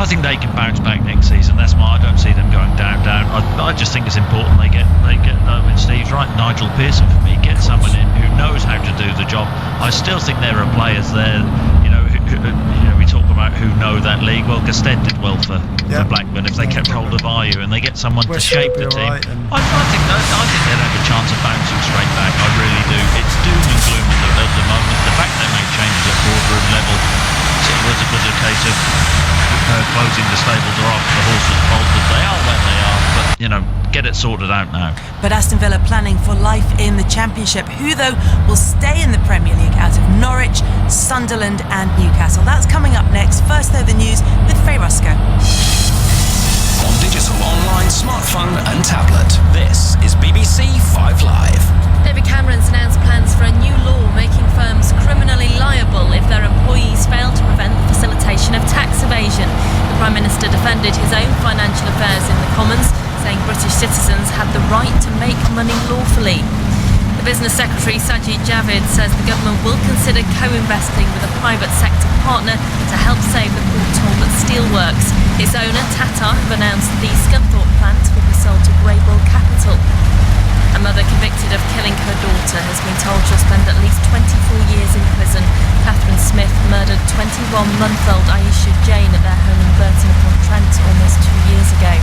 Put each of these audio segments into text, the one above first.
I think they can bounce back next season. That's why I don't see them going down. I just think it's important they get. When Steve's right, Nigel Pearson for me, get someone in who knows how to do the job. I still think there are players there. We talk about who know that league. Well, Gusted did well for Blackburn if they kept hold of Ayew and they get someone to shape the team. Right, I think they'd have a chance of bouncing straight back. I really do. It's doom and gloom at the moment. The fact they make changes at boardroom level was a case of closing the stables are off, the horses bolted. They are where they are, but get it sorted out now. But Aston Villa planning for life in the Championship, who though will stay in the Premier League out of Norwich, Sunderland and Newcastle. That's coming up next. First though, the news with Faye Roscoe. On digital, online, smartphone and tablet, this is BBC 5 Live. David Cameron's announced plans for a new law making firms criminally liable if their employees fail to prevent the facilitation of tax evasion. The Prime Minister defended his own financial affairs in the Commons, saying British citizens had the right to make money lawfully. The Business Secretary Sajid Javid says the government will consider co-investing with a private sector partner to help save the Port Talbot Steelworks. Its owner, Tata, have announced the Scunthorpe plant will be sold to Greybull Capital. A mother convicted of killing her daughter has been told she'll spend at least 24 years in prison. Catherine Smith murdered 21-month-old Aisha Jane at their home in Burton-upon-Trent almost 2 years ago.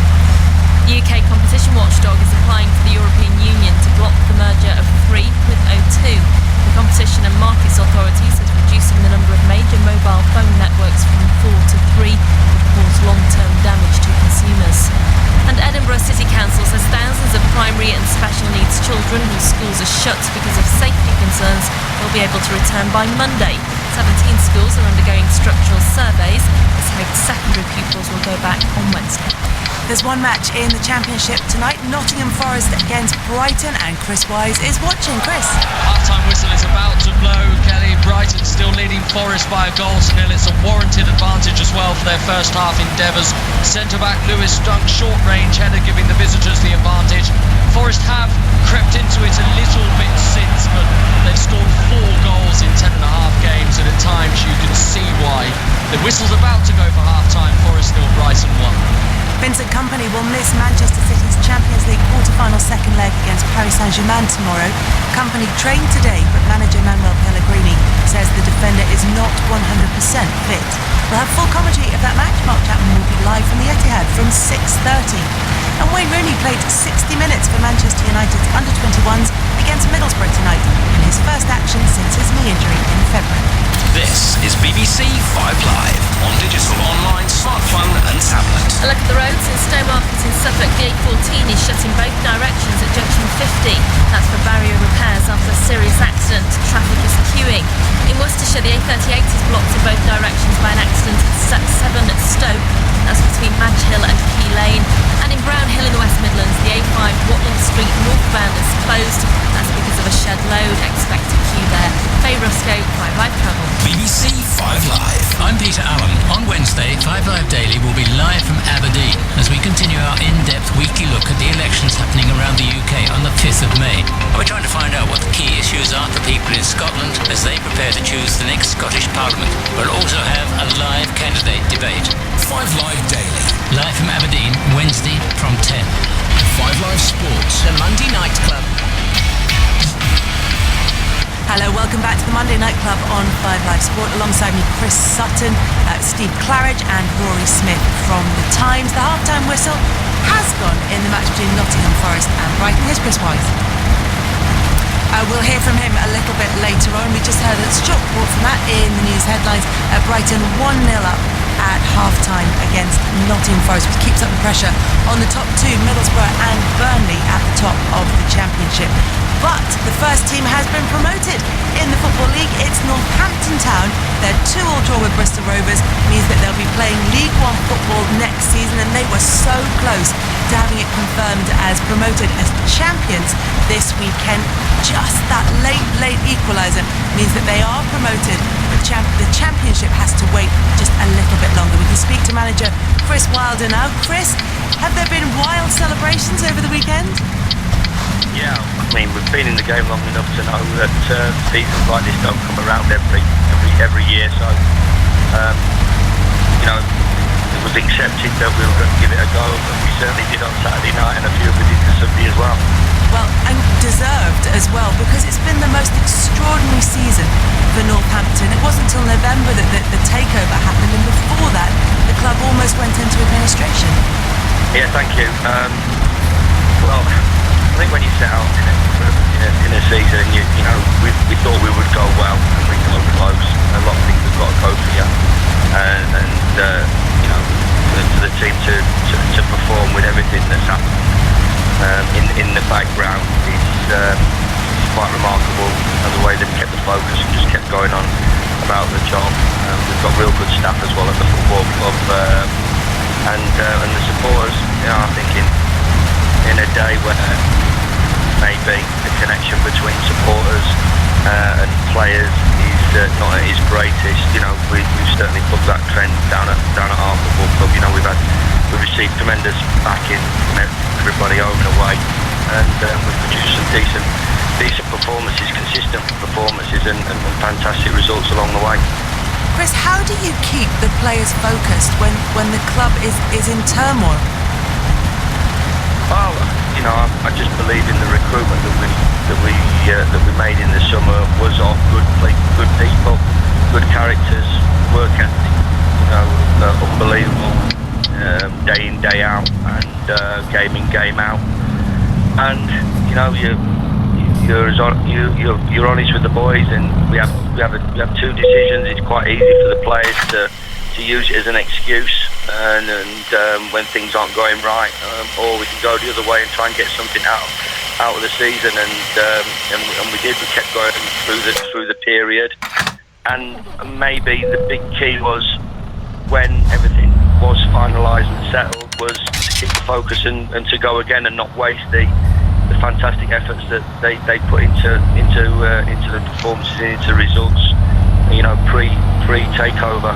The UK competition watchdog is applying to the European Union to block the merger of Three with O2. The Competition and Markets Authority says reducing the number of major mobile phone networks from 4 to 3 would cause long-term damage to consumers. And Edinburgh City Council says thousands of primary and special needs children whose schools are shut because of safety concerns will be able to return by Monday. 17 schools are undergoing structural surveys. It's hoped secondary pupils will go back on Wednesday. There's one match in the Championship tonight. Nottingham Forest against Brighton, and Chris Wise is watching. Chris. Half-time whistle is about to blow. Kelly, Brighton still leading Forest by a goal to nil. It's a warranted advantage as well for their first half endeavours. Centre-back Lewis Dunk, short-range header giving the visitors the advantage. Forest have crept into it a little bit since, but they've scored 4 goals in 10.5 games, and at times you can see why. The whistle's about to go for half-time. Forest nil, Brighton 1. Vincent Kompany will miss Manchester City's Champions League quarter-final second leg against Paris Saint-Germain tomorrow. Kompany trained today, but manager Manuel Pellegrini says the defender is not 100% fit. We'll have full commentary of that match. Mark Chapman will be live from the Etihad from 6:30. And Wayne Rooney played 60 minutes for Manchester United's under-21s against Middlesbrough tonight in his first action since his knee injury in February. This is BBC 5 Live on digital, online, smartphone and tablet. A look at the roads in Stowmarket in Suffolk. The A14 is shut in both directions at junction 50. That's for barrier repairs after a serious accident. Traffic is queuing. In Worcestershire, the A38 is blocked in both directions by an accident at 7 at Stoke. That's between Madge Hill and Key Lane. And in Brownhill in the West Midlands, the A5 Watling Street northbound is closed. That's because of a shed load. Expect a queue there. Faye Roscoe, 5 Live Travel. BBC 5 Live. I'm Peter Allen. On Wednesday, 5 Live Daily will be live from Aberdeen as we continue our in-depth weekly look at the elections happening around the UK on the 5th of May. We're trying to find out what the key issues are for people in Scotland as they prepare to choose the next Scottish Parliament. We'll also have a live candidate debate. 5 Live Daily. Live from Aberdeen, Wednesday from 10. 5 Live Sports. The Monday Night Club. Hello, welcome back to the Monday Night Club on 5 Live Sport. Alongside me, Chris Sutton, Steve Claridge and Rory Smith from The Times. The half-time whistle has gone in the match between Nottingham Forest and Brighton. Here's Chris Wise. We'll hear from him a little bit later on. We just heard a short report from that in the news headlines. Brighton 1-0 up at half-time against Nottingham Forest, which keeps up the pressure on the top two, Middlesbrough and Burnley, at the top of the Championship. But the first team has been promoted in the Football League. It's Northampton Town. Their 2-2 draw with Bristol Rovers means that they'll be playing League One football next season, and they were so close to having it confirmed as promoted as champions this weekend. Just that late equaliser means that they are promoted, but the Championship has to wait just a little bit longer. We can speak to manager Chris Wilder now. Chris, have there been wild celebrations over the weekend? Yeah, I mean, we've been in the game long enough to know that seasons like this don't come around every year. So, there was accepted that we were going to give it a go, and we certainly did on Saturday night, and a few of us did for Sunday as well. Well, and deserved as well, because it's been the most extraordinary season for Northampton. It wasn't until November that the takeover happened, and before that, the club almost went into administration. Yeah, thank you. Well, I think when you set out in a season, you know, we thought we would go well, and we got close. A lot of things have got to go for you, and you know, for the team to perform with everything that's happened in the background is quite remarkable. And the way they've kept the focus and just kept going on about the job. We've got real good staff as well at the football club, and the supporters. You know, I think in a day where maybe the connection between supporters and players is not at its greatest. You know, we've certainly put that trend down at our football club. You know, we've received tremendous backing from everybody home and away, and we've produced some decent performances, consistent performances, and fantastic results along the way. Chris, how do you keep the players focused when the club is in turmoil? Well, you know, I just believe in the recruitment that we made in the summer was of good people, good characters, work ethic, you know, unbelievable, day in, day out, and game in, game out, and you know, you're honest with the boys, and we have two decisions. It's quite easy for the players to use it as an excuse, and when things aren't going right, or we can go the other way and try and get something out of the season, and we did. We kept going through the period, and maybe the big key was when everything was finalised and settled was to keep the focus and to go again and not waste the fantastic efforts that they put into the performances and into results, you know, pre takeover.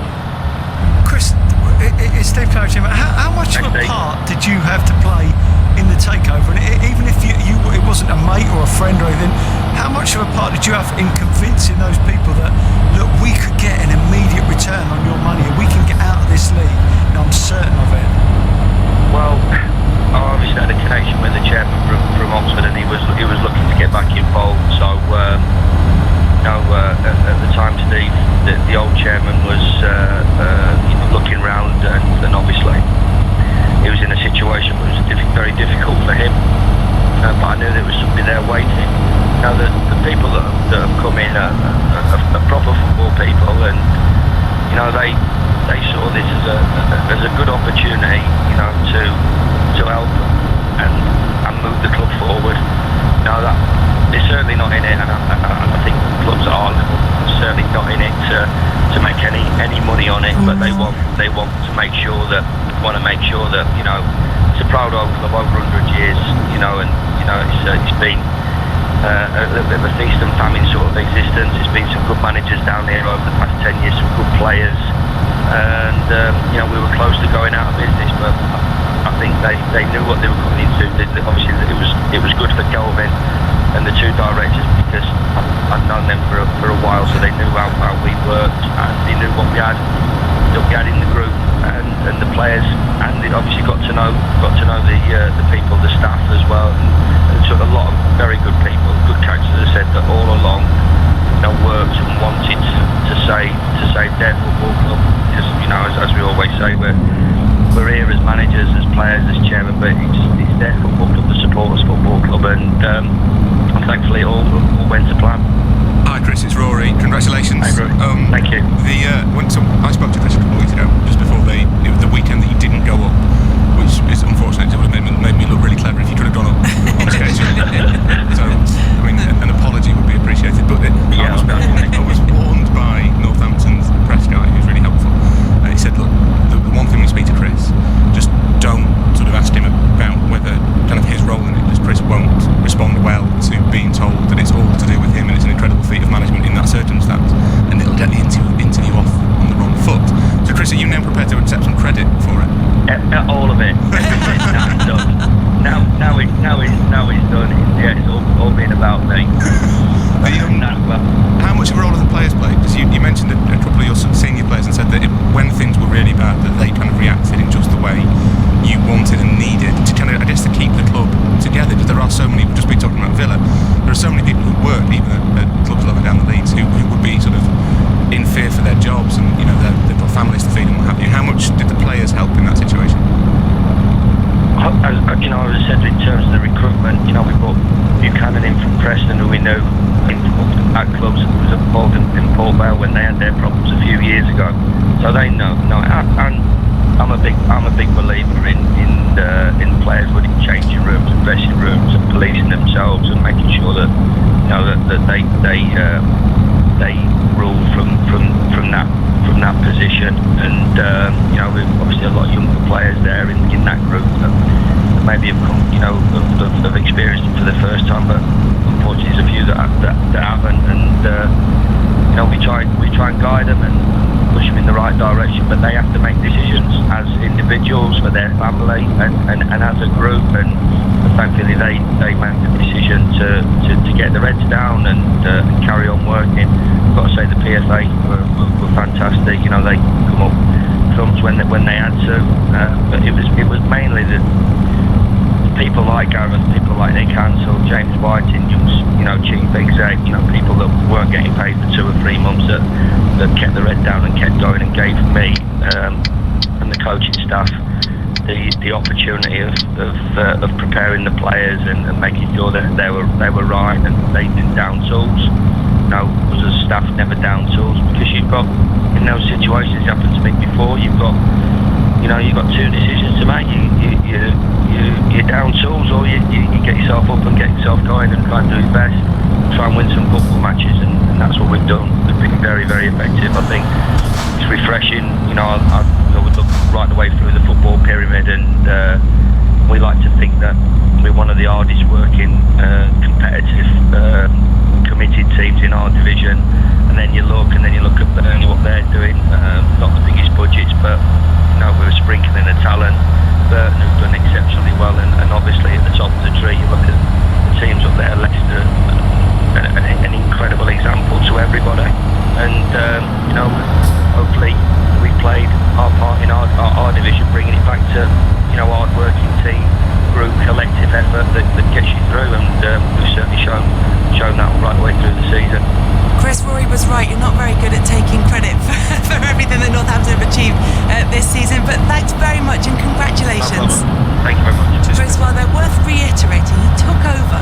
Chris, it's Steve Claridge. How much of a part did you have to play in the takeover? And even if it wasn't a mate or a friend or anything, how much of a part did you have in convincing those people that, look, we could get an immediate return on your money and we can get out of this league? And I'm certain of it. Well, I obviously had a connection with the chairman from Oxford, and he was looking to get back involved. So, at the time, Steve, the old chairman was looking round, and obviously he was in a situation that was very difficult for him. But I knew there was somebody there waiting. Now, the people that have come in are proper football people, and you know, they saw this as a good opportunity, you know, to help and move the club forward. Now, that they're certainly not in it, and I think clubs at our level are certainly not in it to make any money on it, but they want to make sure that you know, it's a proud old club over 100 years, you know, and you know, it's been a little bit of a feast and famine sort of existence. There's been some good managers down here over the past 10 years, some good players, and you know, we were close to going out of business, but I think they knew what they were coming into. Obviously, it was good for Kelvin and the two directors, because I'd known them for a while, so they knew how we worked, and they knew what we had in the group and the players, and they obviously got to know the people, the staff as well, and took a lot of very good people, good characters, as I said, that all along, you know, worked and wanted to save their football club, because, you know, as we always say, we're here as managers, as players, as chairman, but it's their football club, the supporters football club, and thankfully it all went to plan. Hi Chris, it's Rory. Congratulations. Hi, Rory. Thank you. I spoke to Chris a couple of weeks ago, just before the weekend that you didn't go up, which is unfortunate. It would have made me look really clever if you could have gone up on schedule. So, I mean, an apology would be appreciated. But I was warned by Northampton's press guy, who's really helpful. He said, look, the one thing when you speak to Chris, just don't sort of ask him about whether kind of his role in it, because Chris won't respond well to being told that it's all to do with him and it's an incredible feat of management in that circumstance, and it'll get the interview off on the wrong foot. So Chris, are you now prepared to accept some credit for it? All of it. Now it's done. Now it's done. Yeah, it's all been about me. How much of a role have the players played? Because you mentioned a couple of your senior players and said that when things were really bad, that they kind of reacted in themselves and making sure that they rule from that position. And we've obviously a lot of younger players there in that group that maybe have come, have experienced it for the first time, but unfortunately there's a few that haven't. And we try and guide them and push them in the right direction, but they have to make decisions as individuals for their family and as a group. And thankfully they made the decision to get their heads down and carry on working. I've got to say the PFA were fantastic. They come up trumps when they had to, but it was mainly the people like Gareth, people like Nick Hansel, James Whiting, chief exec, people that weren't getting paid for 2 or 3 months that kept their head down and kept going and gave me and the coaching staff the opportunity of preparing the players and making sure that they were right and they didn't down tools. Was a staff never down tools, because you've got, in those situations, it happened to me before, you've got 2 decisions to make. You down tools, or you get yourself up and get yourself going and try and do your best, try and win some football matches, and that's what we've done. We've been very, very effective. I think it's refreshing. I would look right the way through the football pyramid, and we like to think that we're one of the hardest working, competitive, committed teams in our division. And then you look at Burnley, what they're doing. Not the biggest budgets, but we're sprinkling the talent. Burton have done exceptionally well, and obviously at the top of the tree you look at the teams up there, Leicester, an incredible example to everybody. And hopefully we played our part in our division, bringing it back to hard working team, group, collective effort that gets you through, and we've certainly shown that right the way through the season. Chris, Rory was right. You're not very good at taking credit for everything that Northampton have achieved this season, but thanks very much and congratulations. Thank you very much. Chris, well, they're worth reiterating. He took over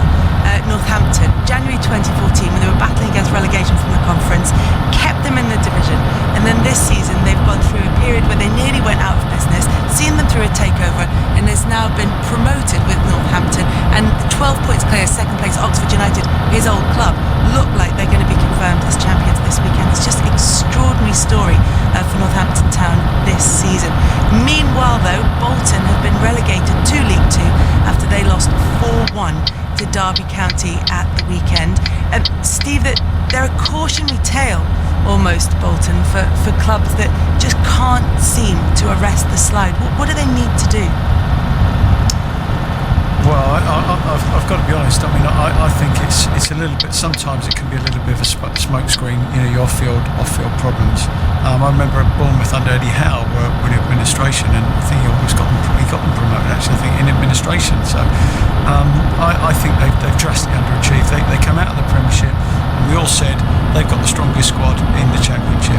Northampton January 2014 when they were battling against relegation from the conference, kept them in the division, and then this season they've gone through a period where they nearly went out of business, seen them through a takeover, and has now been promoted with Northampton, and 12 points clear, second place Oxford United, his old club, look like they're going to be confirmed as champions this weekend. It's just an extraordinary story for Northampton Town this season. Meanwhile though, Bolton have been relegated to League 2 after they lost 4-1 to Derby County at the weekend. Steve, they're a cautionary tale almost, Bolton, for clubs that just can't seem to arrest the slide. What do they need to do? Well, I've got to be honest. I mean, I think it's a little bit. Sometimes it can be a little bit of a smokescreen. Your off-field problems. I remember at Bournemouth under Eddie Howe, were in administration, and I think he always got them promoted. Actually, I think in administration. So I think they've drastically underachieved. They come out of the Premiership, and we all said they've got the strongest squad in the Championship.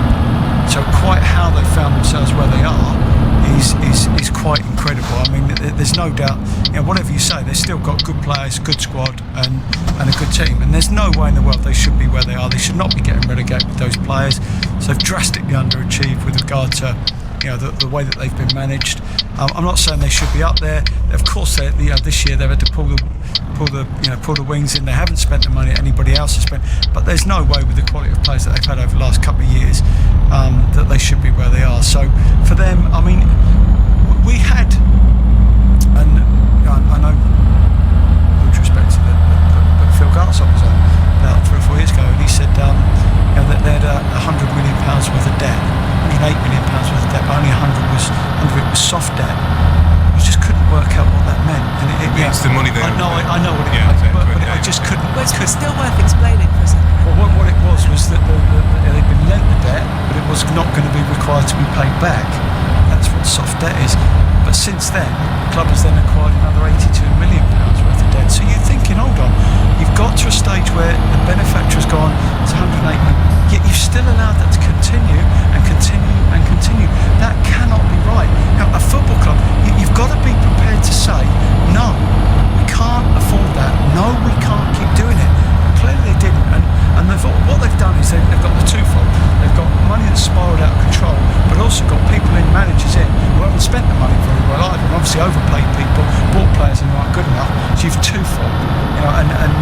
So quite how they found themselves where they are is quite incredible. I mean, there's no doubt. Whatever you say, they've still got good players, good squad, and a good team. And there's no way in the world they should be where they are. They should not be getting relegated with those players. So they've drastically underachieved with regard to the way that they've been managed. I'm not saying they should be up there. Of course, this year they've had to pull the wings in. They haven't spent the money that anybody else has spent. But there's no way with the quality of players that they've had over the last couple of years that they should be where they are. So for them, I mean, we had, and I know, with respect to the Phil Gartsock was on about 3 or 4 years ago, and he said that they had £100 million worth of debt, £108 million worth of debt, but only 100 of it was soft debt. We just couldn't work out what that meant. And it's the money there. I know what it meant, but I just couldn't. Well, it's still worth explaining for a second. Well, what it was that they'd been lent the debt, but it was not going to be required to be paid back. That's what soft debt is. But since then, the club has then acquired another £82 million worth of debt. So you're thinking, hold on, you've got to a stage where the benefactor's gone to 108 million, yet you've still allowed that to continue and continue and continue. That cannot be right. Now, a football club, you've got to be prepared to say, no, we can't afford that. No, we can't keep doing it. Clearly they didn't, and what they've done is they've got the twofold. They've got money that's spiralled out of control, but also got people in, managers in, who haven't spent the money very well either, and obviously overpaid people, bought players who aren't good enough. So you've twofold, and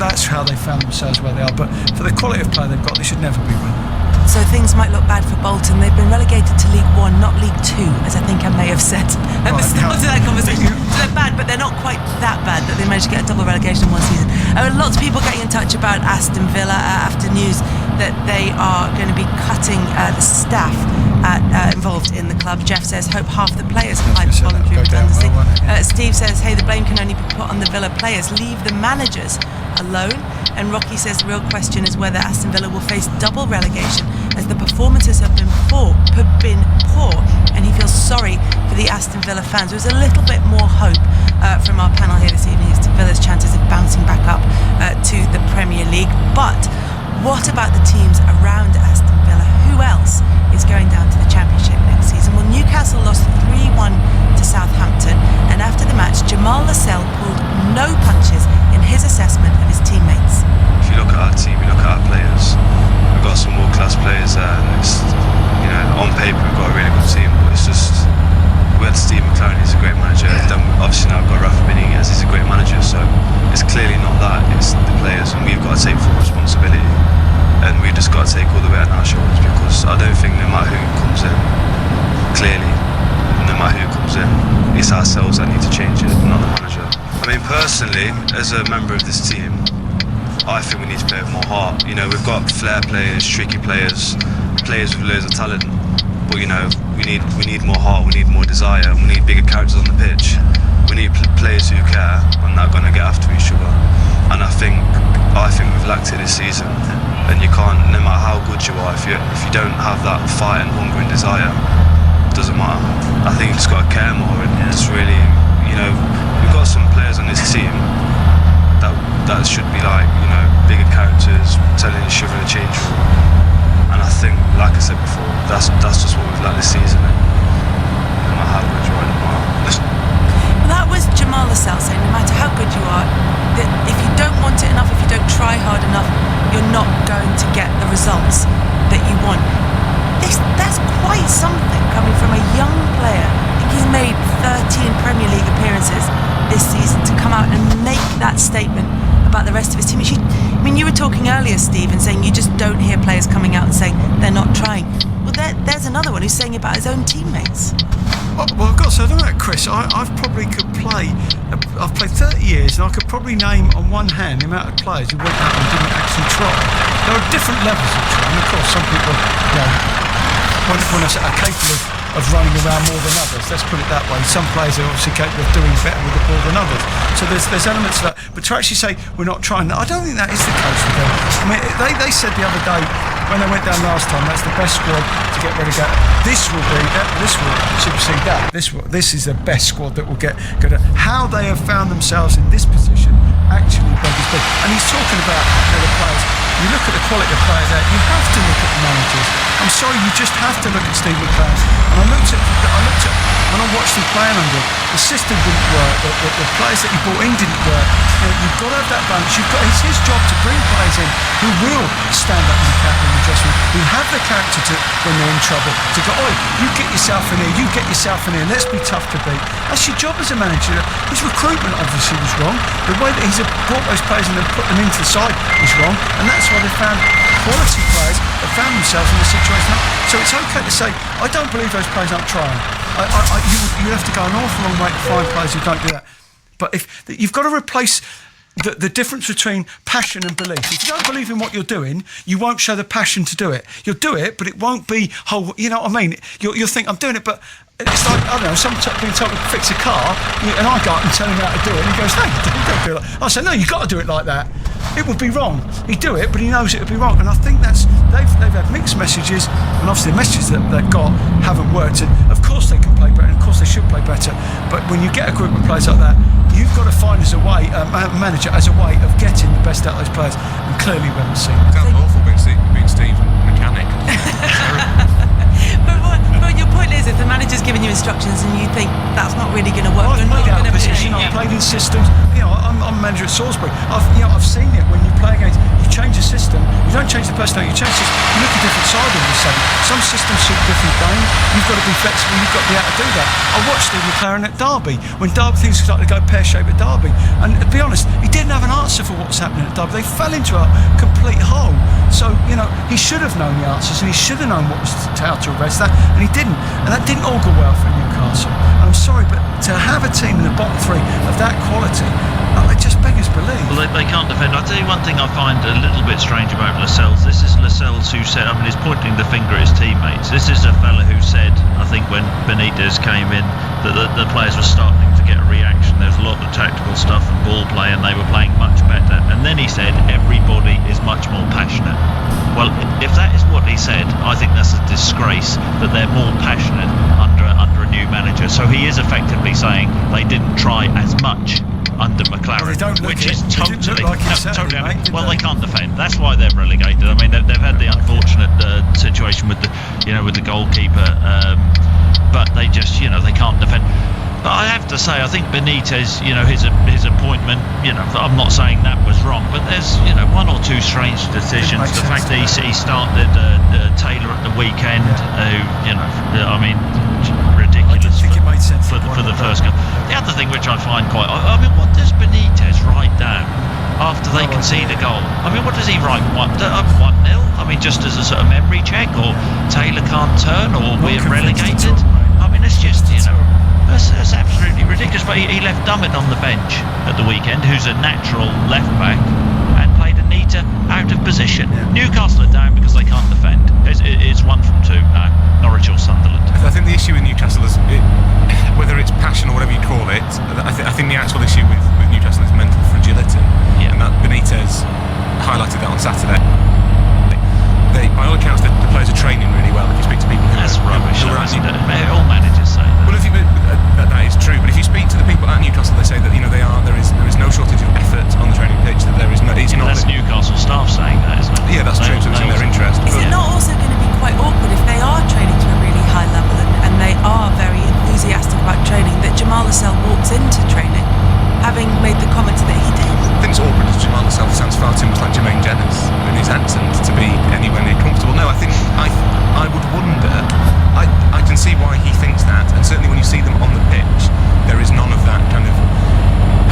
that's how they found themselves where they are. But for the quality of play they've got, they should never be relegated. So things might look bad for Bolton. They've been relegated to League One, not League Two, as I think I may have said at the start of that conversation. So they're bad, but they're not quite that bad that they managed to get a double relegation in one season. Lots of people getting in touch about Aston Villa after news that they are going to be cutting the staff involved in the club. Jeff says, hope half the players apply for voluntary redundancy. Steve says, hey, the blame can only be put on the Villa players. Leave the managers alone. And Rocky says the real question is whether Aston Villa will face double relegation as the performances have been poor, and he feels sorry for the Aston Villa fans. There's a little bit more hope from our panel here this evening as to Villa's chances of bouncing back up to the Premier League. But what about the teams around Aston Villa? Who else is going down to the Championship next season? Well, Newcastle lost 3-1 to Southampton, and after the match, Jamal Lascelles pulled no punches in his assessment of his teammates. If you look at our team, you look at our players, we've got some world-class players there, and it's, on paper we've got a really good team, but it's just, we had Steve McLaren, he's a great manager, then obviously now we've got Rafa Benitez, he's a great manager, so it's clearly not that, it's the players, and we've got to take full responsibility, and we've just got to take all the weight on our shoulders, because I don't think no matter who comes in, clearly, no matter who comes in, it's ourselves that need to change it, not the manager. I mean, personally, as a member of this team, I think we need to play with more heart. We've got flair players, tricky players with loads of talent, but we need more heart, we need more desire, and we need bigger characters on the pitch. We need players who care and not going to get after each other. And I think we've lacked it this season. And you can't, no matter how good you are, if you don't have that fight and hunger and desire, it doesn't matter. I think you've just got to care more, and it's really, we've got some players on this team that should be bigger characters, telling each other to change room. And I think, like I said before, that's just what we've lacked this season. And no matter how good you are, Well, that was Jamal Lascelles saying, no matter how good you are, that if you don't want it enough, if you don't try hard enough, you're not going to get the results that you want. That's quite something coming from a young player. I think he's made 13 Premier League appearances this season to come out and make that statement about the rest of his team. You were talking earlier, Steve, and saying you just don't hear players coming out and saying they're not trying. Well, there's another one who's saying about his own teammates. Well, I've got to say, I don't know, Chris, I've played 30 years, and I could probably name on one hand the amount of players who went out and didn't actually try. There are different levels of trying. Of course, some people, when I say are capable of running around more than others, let's put it that way. Some players are obviously capable of doing better with the ball than others. So there's elements of that. But to actually say we're not trying, I don't think that is the case with them. I mean, they said the other day when they went down last time, that's the best squad to get relegated. This will supersede that. This is the best squad that will get good. How they have found themselves in this position actually beggars belief. And he's talking about the players. You look at the quality of players there, you have to look at the managers. I'm sorry, you just have to look at Steve McLaren. And I looked at when I watched him playing under him, the system didn't work, the players that he brought in didn't work. You've got to have that balance. It's his job to bring players in who will stand up in the dressing room, who have the character to, when they're in trouble, to go, oi, you get yourself in here, let's be tough to beat. That's your job as a manager. His recruitment obviously was wrong. The way that he's brought those players in and put them into the side was wrong, and that's why they found quality players that found themselves in a situation. So it's okay to say, I don't believe those players aren't trying. You have to go an awful long way to find players who don't do that. But if you've got to replace the difference between passion and belief. If you don't believe in what you're doing, you won't show the passion to do it. You'll do it, but it won't be whole. You know what I mean? You'll think, I'm doing it, but it's like, I don't know, someone being told to fix a car, and I go out and tell him how to do it, and he goes, no, you don't do it like that. I say, no, you've got to do it like that. It would be wrong. He'd do it, but he knows it would be wrong. And I think they've had mixed messages, and obviously the messages that they've got haven't worked. And of course they can play better, and of course they should play better. But when you get a group of players like that, you've got to find a manager as a way of getting the best out of those players. And clearly we haven't seen it. It's awful being Steve mechanic. But your point is, is, if the manager's giving you instructions and you think that's not really going to work, I've you're not played out going of to position. I've played in systems. I'm a manager at Salisbury. I've seen it when you play against. You change the system. You don't change the personnel. You change the system. You look at different side of the same. Some systems suit different games. You've got to be flexible. You've got to be able to do that. I watched Steve McLaren at Derby when things started to go pear-shaped at Derby. And to be honest, he didn't have an answer for what was happening at Derby. They fell into a complete hole. So he should have known the answers and he should have known how to arrest that, and he didn't. And that didn't all go well for Newcastle. And I'm sorry, but to have a team in the bottom three of that quality, it just beggars belief. Well, they can't defend. I'll tell you one thing I find a little bit strange about Lascelles. This is Lascelles who said, he's pointing the finger at his teammates. This is a fella who said, I think when Benitez came in, that the players were starting to get a reaction. There was a lot of tactical stuff and ball play, and they were playing much better. And then he said, everybody is much more passionate. Well, if that is what he said, I think that's a disgrace that they're more passionate under a new manager. So he is effectively saying they didn't try as much under McLaren, which is totally, they can't defend. That's why they're relegated. I mean, they've had the unfortunate situation with the goalkeeper, but they just, they can't defend. But I have to say, I think Benitez, his appointment, I'm not saying that was wrong, but there's, one or two strange decisions. The fact that he started Taylor at the weekend, ridiculous. I didn't think it made sense for the first goal. The other thing which I find quite, what does Benitez write down after they concede a goal? What does he write? 1-0? Just as a sort of memory check, or Taylor can't turn, or we're relegated. It's just, That's absolutely ridiculous. But he left Dummett on the bench at the weekend, who's a natural left back, and played Anita out of position. Newcastle are down because they can't defend. It's 1 from 2 now, Norwich or Sunderland. I think the issue with Newcastle is, whether it's passion or whatever you call it, I think the actual issue with Newcastle is mental fragility. Yeah. And that Benitez highlighted that on Saturday. By all accounts, the players are training really well. If you speak to people that's rubbish. All managers say that. Well, that is true. But if you speak to the people at Newcastle, they say that there is no shortage of effort on the training pitch. That there is no. That's Newcastle staff saying that, isn't it? Yeah, that's true. So it's in their interest. Is it not also going to be quite awkward if they are training to a really high level and they are very enthusiastic about training, that Jamal Lascelles walks into training having made the comments that he did? I think it's awkward because Jamal Lascelles sounds far too much like Jermaine Jennings in his accent to be anywhere near comfortable. No, I think I would wonder. I can see why he thinks that, and certainly when you see them on the pitch, there is none of that kind of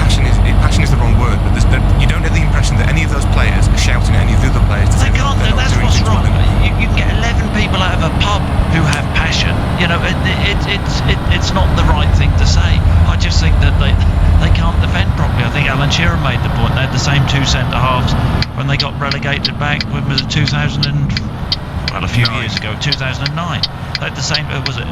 passion. Passion is the wrong word, but you don't get the impression that any of those players are shouting at any of the other players to say they're not doing things well. You can get 11 people out of a pub who have passion. It's not the right thing to say. I just think that they can't defend properly. I think Alan Shearer made the point. They had the same two centre halves when they got relegated back. When was it? 2000 and a few years ago, 2009. They had the same. Was it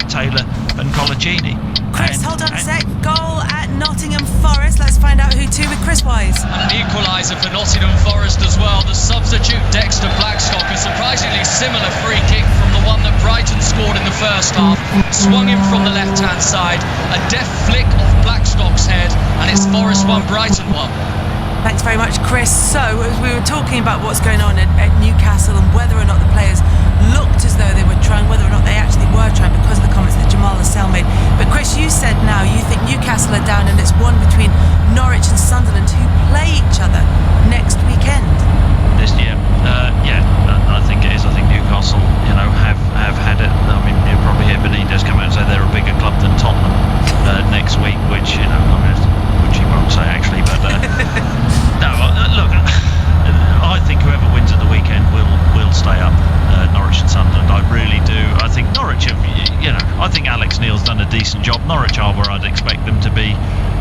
Taylor and Colaccini? Chris, hold on a sec. Goal at Nottingham Forest. Let's find out who to with Chris Wise. An equaliser for Nottingham Forest as well. The substitute Dexter Blackstock, a surprisingly similar free kick from the one that Brighton scored in the first half. Swung in from the left-hand side. A deft flick off Blackstock's head, and it's Forest 1, Brighton 1. Thanks very much, Chris. So, as we were talking about what's going on at Newcastle and whether or not the players looked as though they were trying, whether or not they actually were trying because of the comments that Jamal Lascelles made. But Chris, you said now you think Newcastle are down and it's one between Norwich and Sunderland, who play each other next weekend. I think it is. I think Newcastle, have had it. I mean, you'll probably hear Benitez come out and say they're a bigger club than Tottenham next week, which which he won't say actually, but no. Look, I think whoever wins at the weekend will stay up. Norwich and Sunderland, I really do. I think Norwich have, I think Alex Neil's done a decent job. Norwich are where I'd expect them to be.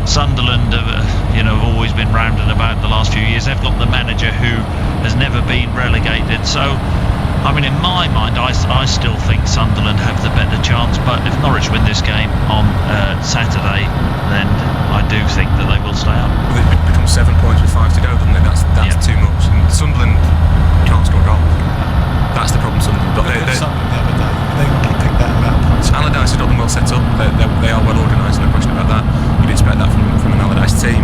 Sunderland have always been round and about the last few years. They've got the manager who has never been relegated. So, I mean, in my mind, I still think Sunderland have the better chance. But if Norwich win this game on Saturday, then I do think that they will stay up. Well, it becomes 7 points with 5 to go, doesn't it? That's too much. And Sunderland can't score goals. That's the problem, Sunderland. But Sunderland the other day, they only picked that amount of points. Allardyce has got them well set up. They are well organised, no question about that. You'd expect that from an Allardyce team,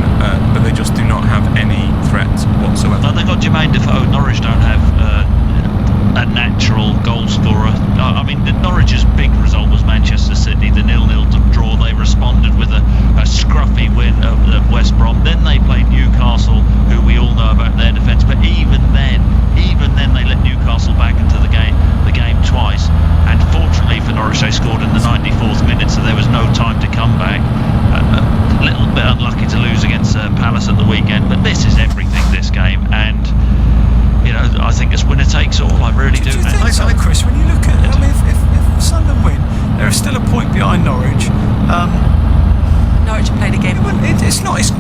but they just do not have any threat whatsoever. Well, they've got Jermaine Defoe. Norwich don't have a natural goal scorer. I mean, Norwich's big result was Manchester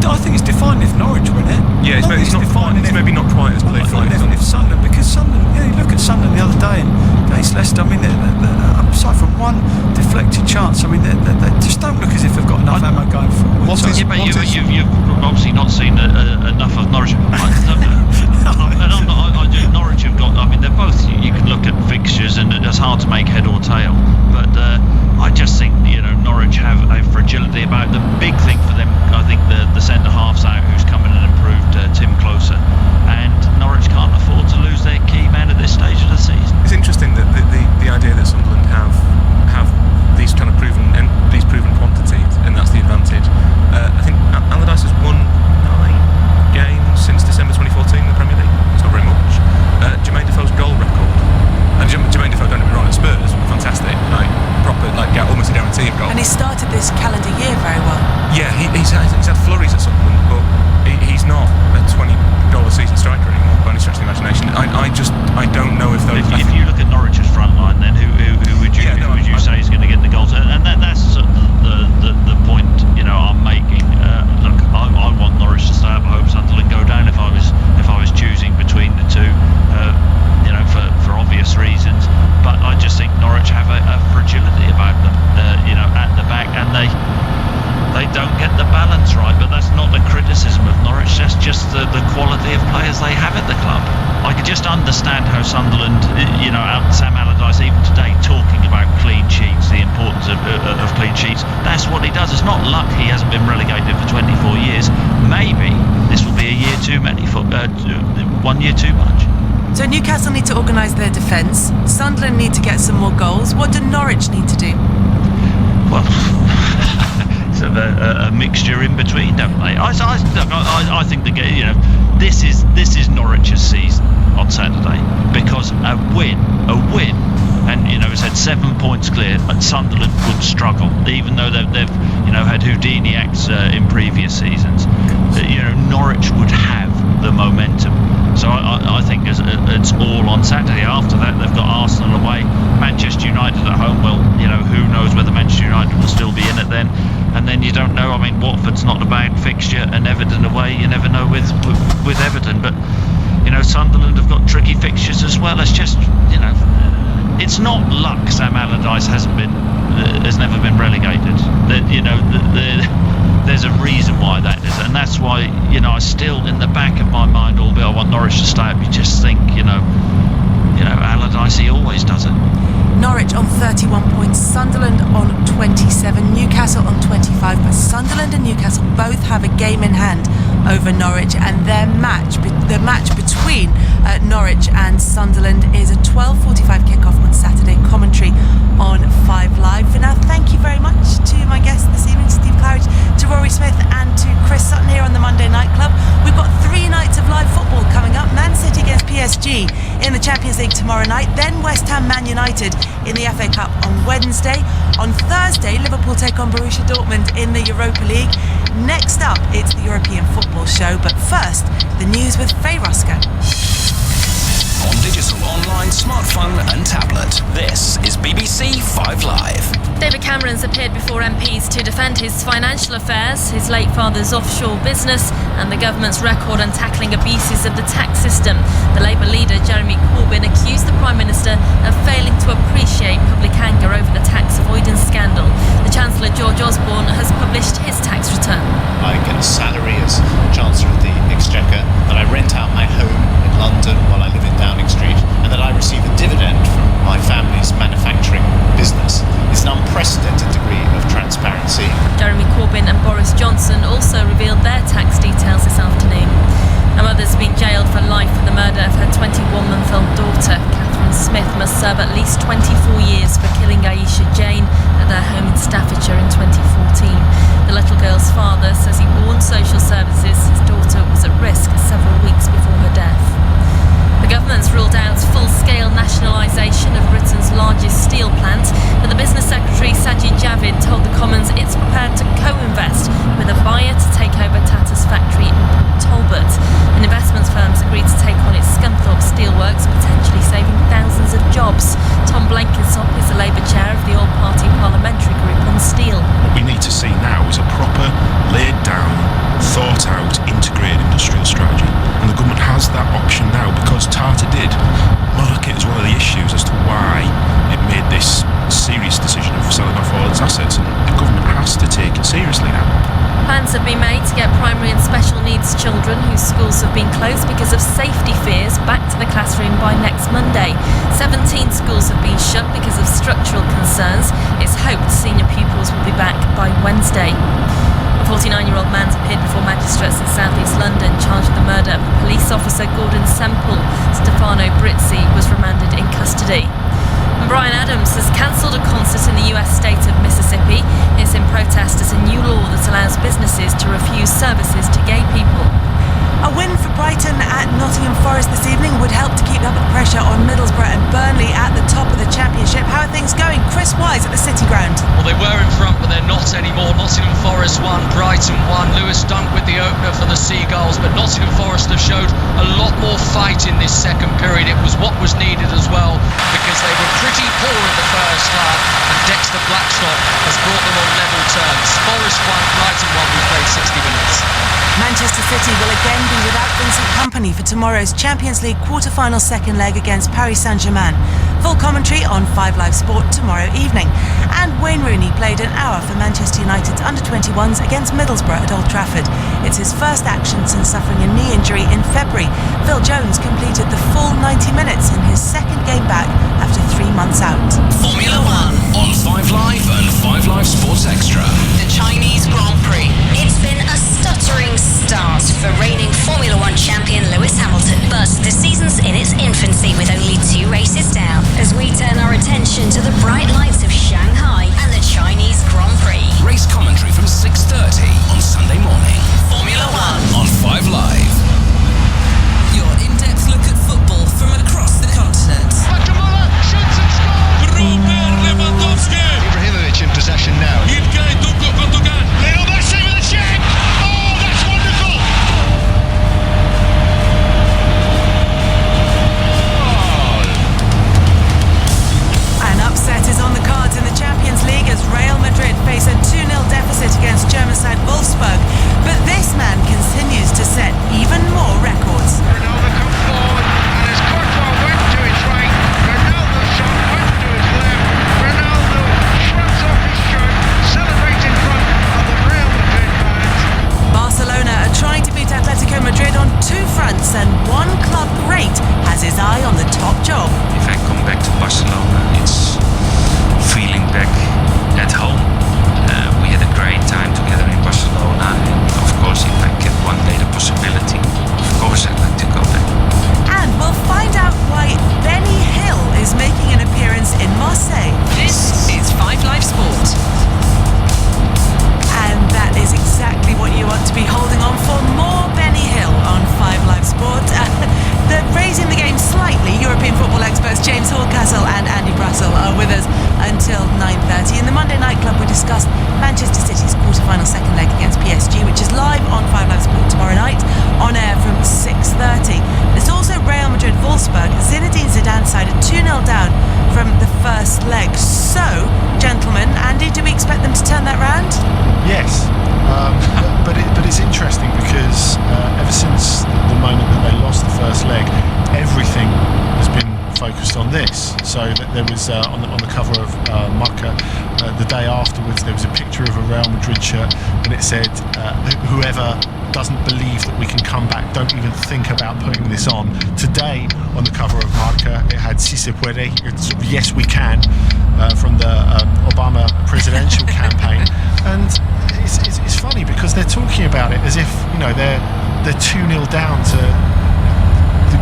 I think it's defining if Norwich win it. Yeah, it's maybe not quite as clear cut. If Sunderland, because Sunderland, you look at Sunderland the other day and against Leicester. I mean, aside from one deflected chance, I mean, they just don't look as if they've got enough ammo going forward. You've obviously not seen enough of Norwich. Norwich have got. I mean, they're both. You can look at fixtures, and it's hard to make head or tail. But I just think Norwich have a fragility about them. Big thing for them, I think the centre half's out, who's come in and improved Tim Closer, and Norwich can't afford to lose their key man at this stage of the season. It's interesting that the idea that Sunderland have these kind of proven quantities, and that's the advantage. I think Allardyce has won 9 games since December 2014 in the Premier League. It's not very much. Jermaine Defoe's goal record, and Jermaine Defoe, don't get me wrong, at Spurs, fantastic, almost a guarantee of goals. And he started this calendar year very well. Yeah, he's had flurries at Sunderland, but he's not a $20 season striker anymore by any stretch of the imagination. I don't know if those. If you look at Norwich's front line, then who would you say is going to get the goals? And that's the point I'm making. Look, I want Norwich to stay up. I hope Sunderland go down. If I was choosing between the two, for obvious reasons. But I just think Norwich have a fragility about them, at the back, and they don't get the balance right. But that's not a criticism of Norwich. That's just the quality of players they have at the club. I could just understand how Sunderland, Sam Allardyce even today talking about clean sheets, the importance of clean sheets. That's what he does. It's not luck he hasn't been relegated for 24 years. Maybe this will be a year too many, 1 year too much. So Newcastle need to organise their defence. Sunderland need to get some more goals. What do Norwich need to do? Well, it's a mixture in between, don't they? I think this is Norwich's season on Saturday, because a win, and it's had 7 points clear, and Sunderland would struggle, even though they've had Houdini acts in previous seasons. Norwich would have the momentum. So I think it's all on Saturday. After that, they've got Arsenal away, Manchester United at home. Well, who knows whether Manchester United will still be in it then. And then you don't know. I mean, Watford's not a bad fixture, and Everton away, you never know with Everton. But Sunderland have got tricky fixtures as well. It's just it's not luck. Sam Allardyce has never been relegated. There's a reason why that is, and that's why I still, in the back of my mind, albeit I want Norwich to stay up, you just think Allardyce, he always does it. Norwich on 31 points, Sunderland on 27, Newcastle on 25, but Sunderland and Newcastle both have a game in hand over Norwich, and the match between Norwich and Sunderland is a 12:45 kickoff on Saturday. Commentary on 5 Live. For now, thank you very much to my guests this evening, Steve Claridge, to Rory Smith, and to Chris Sutton here on the Monday Night Club. We've got 3 nights of live football coming up. Man City against PSG in the Champions League tomorrow night, then West Ham Man United in the FA Cup on Wednesday. On Thursday, Liverpool take on Borussia Dortmund in the Europa League. Next up, it's the European Football Show, but first, the news with Faye Roscoe. On digital, online, smartphone and tablet, this is BBC 5 Live. David Cameron's appeared before MPs to defend his financial affairs, his late father's offshore business and the government's record on tackling abuses of the tax system. The Labour leader, Jeremy Corbyn, accused the Prime Minister of failing to appreciate public anger over the tax avoidance scandal. The Chancellor, George Osborne, has published his tax return. I get a salary as Chancellor of the Exchequer, that I rent out my home in London while I live in Downing Street, and that I receive a dividend from my family's manufacturing business. It's an unprecedented degree of transparency. Jeremy Corbyn and Boris Johnson also revealed their tax details this afternoon. A mother's been jailed for life for the murder of her 21-month-old daughter. Catherine Smith must serve at least 24 years for killing Aisha Jane at their home in Staffordshire in 2014. The little girl's father says he warned social services his daughter was at risk several weeks before her death. The government's ruled out full-scale nationalisation of Britain's largest steel plant, but the Business Secretary Sajid Javid told the Commons it's prepared to co-invest with a buyer to take over Tata's factory in Talbot. An investment firm's agreed to take on its Scunthorpe Steelworks, potentially saving thousands of jobs. Tom Blenkinsop is the Labour chair of the All-Party Parliamentary Group on Steel. What we need to see now is a proper, laid-down, thought its assets, and the government has to take it seriously now. Plans have been made to get primary and special needs children whose schools have been closed because of safety fears back to the classroom by next Monday. 17 schools have been shut because of structural concerns. It's hoped senior pupils will be back by Wednesday. A 49-year-old man's appeared before magistrates in South East London charged with the murder of police officer Gordon Semple. Stefano Brizzi was remanded in custody. And Bryan Adams has cancelled a concert in the US state of Mississippi. It's in protest at a new law that allows businesses to refuse services to gay people. A win for Brighton at Nottingham Forest this evening would help to keep up the pressure on Middlesbrough and Burnley at the top of the Championship. How are things going? Chris Wise at the City Ground. Well, they were in front, but they're not anymore. Nottingham Forest won, Brighton won. Lewis Dunk with the opener for the Seagulls, but Nottingham Forest have showed a lot more fight in this second period. It was what was needed as well, because they were pretty poor in the first half, and Dexter Blackstock has brought them on level terms. Forest won, Brighton won. We played 60 minutes. Manchester City will again be without Vincent Kompany for tomorrow's Champions League quarter-final second leg against Paris Saint-Germain. Full commentary on 5 Live Sport tomorrow evening. And Wayne Rooney played an hour for Manchester United's under-21s against Middlesbrough at Old Trafford. It's his first action since suffering a knee injury in February. Phil Jones completed the full 90 minutes in his second game back after 3 months out. Formula One on 5 Live and 5 Live Sports Extra. The Chinese Grand Prix. It's been a stuttering start for reigning Formula One champion Lewis Hamilton, but the season's in its infancy with only 2 races down as we turn our attention to the bright lights of Shanghai and the Chinese Grand Prix. Race commentary from 6:30 on Sunday morning. Formula One on 5 Live. Your in-depth look at football from across the continent. Shoots and scores! Robert Lewandowski! Ibrahimovic in possession now. Leo Messi with a check! Oh, that's wonderful! An upset is on the cards in the Champions League as Real Madrid face a 2-0 deficit against German side Wolfsburg. But this man continues to set even more records. Ronaldo comes forward and as Courtois went to his right, Ronaldo's shot went to his left. Ronaldo shrugs off his shirt, celebrates in front of the Real Madrid fans. Barcelona are trying to beat Atletico Madrid on 2 fronts, and one club great has his eye on the top job. If I come back to Barcelona, it's feeling back at home. We had a great time together in Barcelona, and of course if I get one day the possibility, of course I'd like to go back. And we'll find out why Benny Hill is making an appearance in Marseille. This is 5 Live Sport. And that is exactly what you want to be holding on for. More Benny Hill on 5 Live Sport. They're raising the game slightly. European football experts James Horcastle and Andy Brassel are with us until 9:30. In the Monday Night Club, we discussed Manchester City's quarter-final second leg against PSG, which is live on 5 Live Sport tomorrow night, on air from 6:30. There's also Real Madrid Wolfsburg. Zinedine Zidane's side are 2-0 down from the first leg. So, gentlemen, Andy, do we expect them to turn that round? Yes, but it's interesting because ever since the moment that they lost the first leg, everything has been focused on this. So there was on the cover of Marca the day afterwards, there was a picture of a Real Madrid shirt, and it said, "Whoever doesn't believe that we can come back, don't even think about putting this on." Today, on the cover of Marca, it had "Si se puede," it's sort of "Yes, we can," from the Obama presidential campaign, and it's funny because they're talking about it as if they're 2-0 down to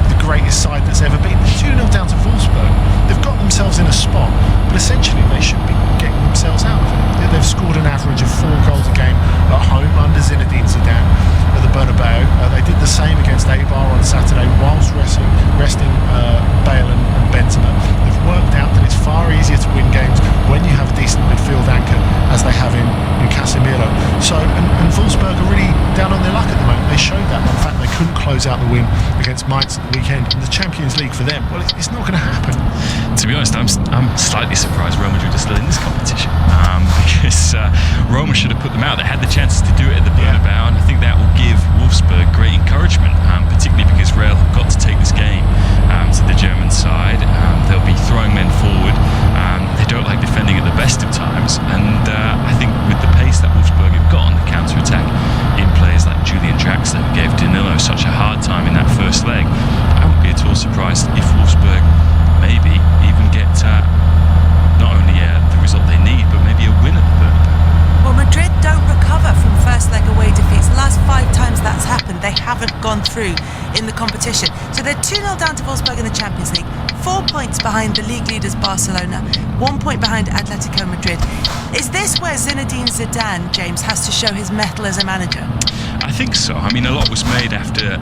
the greatest side that's ever been. They're 2-0 down to Wolfsburg. They've got themselves in a spot, but essentially they should be getting themselves out of it. They've scored an average of 4 goals a game at home under Zinedine Zidane at the Bernabeu. They did the same against Eibar on Saturday whilst resting Bale and Benzema. They've worked out that it's far easier to win games when you have a decent midfield anchor, as they have in Casemiro. So, and Wolfsburg are really down on their luck at the moment. They showed that. In fact, they couldn't close out the win against Mainz at the weekend. And the Champions League for them, well, it's not going to happen. To be honest, I'm slightly surprised Real Madrid are still in this competition, because Roma should have put them out. They had the chances to do it at the Bernabeu, and I think that will give Wolfsburg great encouragement, particularly because Real have got to take this game to the German side. They'll be throwing men forward. They don't like defending at the best of times, and I think with the pace that Wolfsburg have got on the counter-attack in players like Julian Draxler, who gave Danilo such a hard time in that first leg, I wouldn't be at all surprised if Wolfsburg maybe even get not only the result they need, but maybe a win at the Bernabeu. Well, Madrid don't recover from first leg away defeats. The last 5 times that's happened, they haven't gone through in the competition. So they're 2-0 down to Wolfsburg in the Champions League, 4 points behind the league leaders Barcelona, 1 point behind Atletico Madrid. Is this where Zinedine Zidane, James, has to show his mettle as a manager? I think so. I mean, a lot was made after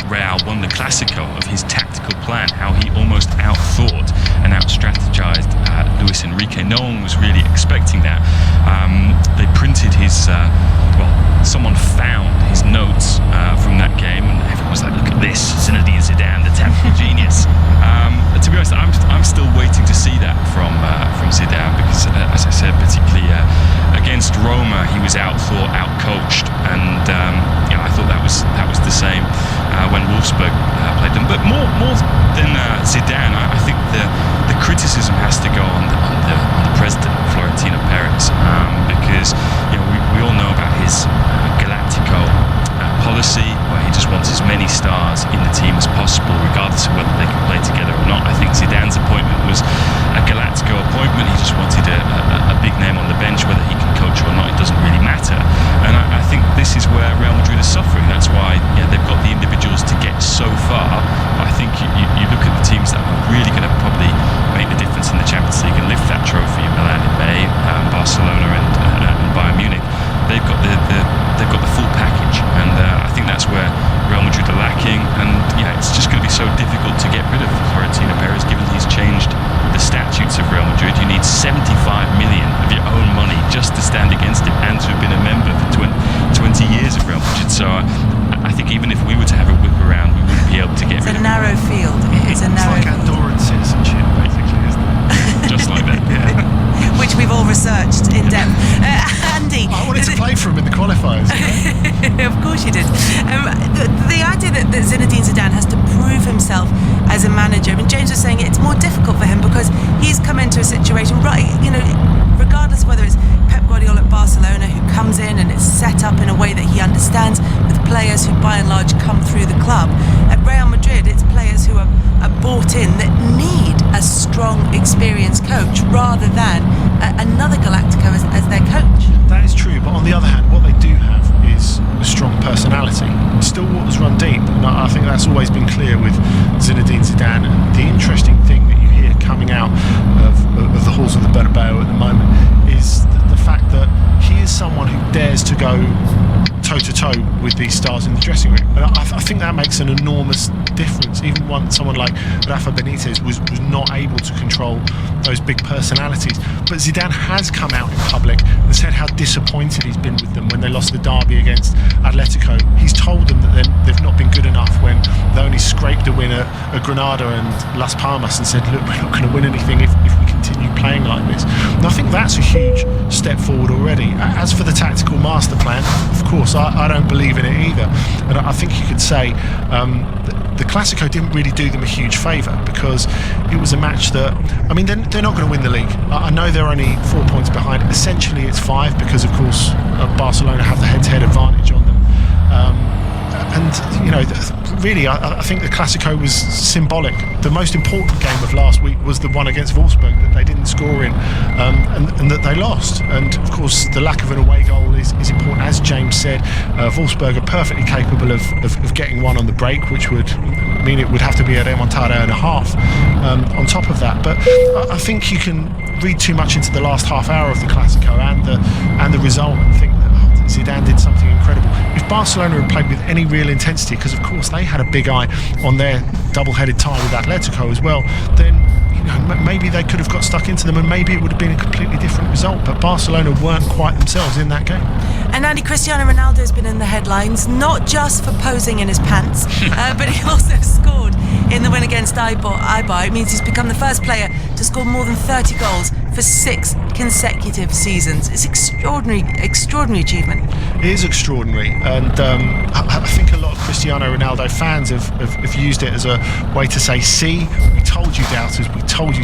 Real won the Clásico of his tactical plan, how he almost outthought and out-strategized Luis Enrique. No one was really expecting that. They printed his, someone found his notes from that game, and everyone was like, look at this, Zinedine Zidane, the tactical genius. To be honest, I'm still waiting to see that from Zidane, because as I said, particularly against Roma, he was outthought, outcoached, and I thought that was the same when Wolfsburg played them. But more than Zidane, I think the criticism has to go on the president, Florentino Perez, because we all know about his Galactico policy, where he just wants as many stars in the team as possible, regardless of whether they can play together or not. I think Zidane's appointment was a Galactico appointment. He just wanted a big name on the bench. Whether he can coach or not, it doesn't really matter. And I think this is where Real Madrid is suffering. That's why they've got the individuals to get so far. But I think you look at the teams that are really going to probably make the difference in the Champions League and lift that trophy in Milan in May, Barcelona and Bayern Munich. They've got the full package, and I think that's where Real Madrid are lacking. And it's just going to be so difficult to get rid of Florentino Perez, given he's changed the statutes of Real Madrid. You need 75 million of your own money just to stand against him, and to have been a member for 20 years of Real Madrid. So I think even if we were to have a whip around, we wouldn't be able to get rid of him. It's a narrow field. It's a narrow. It's like Andorran citizenship, basically, isn't it? Just like that. Yeah. Which we've all researched in depth. Andy, I wanted to play for him in the qualifiers. Of course you did. The idea that Zinedine Zidane has to prove himself as a manager. I mean, James was saying it's more difficult for him because he's come into a situation, right? Regardless of whether it's Pep Guardiola at Barcelona, who comes in and it's set up in a way that he understands, with players who by and large come through the club. At Real Madrid, it's players who are bought in that need a strong, experienced coach rather than another Galactico as their coach. That is true, but on the other hand, what they do have is a strong personality. Stillwater's run deep, and I think that's always been clear with Zinedine Zidane. And the interesting thing that you hear coming out of the halls of the Bernabeu at the moment is the fact that he is someone who dares to go toe-to-toe with these stars in the dressing room. And I think that makes an enormous difference. Even someone like Rafa Benitez was not able to control those big personalities. But Zidane has come out in public and said how disappointed he's been with them when they lost the derby against Atletico. He's told them that they've not been good enough when they only scraped a win at Granada and Las Palmas, and said, look, we're not going to win anything if we continue playing like this. And I think that's a huge step forward already. As for the tactical master plan, of course, I don't believe in it either. And I think you could say the Clásico didn't really do them a huge favour, because it was a match that, I mean, they're not going to win the league. I know they're only 4 points behind. Essentially it's 5, because of course Barcelona have the head-to-head advantage on them. Really, I think the Clásico was symbolic. The most important game of last week was the one against Wolfsburg that they didn't score in, and that they lost. And of course, the lack of an away goal is important. As James said, Wolfsburg are perfectly capable of getting one on the break, which would mean it would have to be a remontada and a half on top of that. But I think you can read too much into the last half hour of the Clásico and the result, and think that Zidane did something incredible. If Barcelona had played with any real intensity, because of course they had a big eye on their double-headed tie with Atletico as well, then maybe they could have got stuck into them, and maybe it would have been a completely different result. But Barcelona weren't quite themselves in that game. And Andy, Cristiano Ronaldo has been in the headlines, not just for posing in his pants, but he also scored in the win against Eibar. It means he's become the first player to score more than 30 goals for 6 consecutive seasons. It's extraordinary achievement. It is extraordinary, and I think a lot of Cristiano Ronaldo fans have used it as a way to say, see, we told you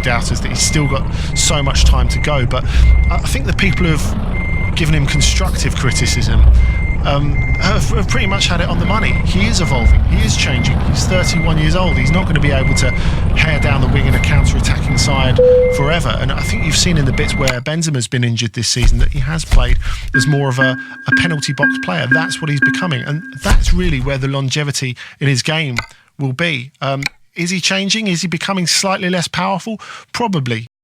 doubters that he's still got so much time to go. But I think the people who have given him constructive criticism have pretty much had it on the money. He is evolving, he is changing, he's 31 years old, he's not going to be able to hair down the wing in a counter-attacking side forever. And I think you've seen in the bits where Benzema's been injured this season that he has played as more of a penalty box player. That's what he's becoming, and that's really where the longevity in his game will be. Is he changing? Is he becoming slightly less powerful? Probably.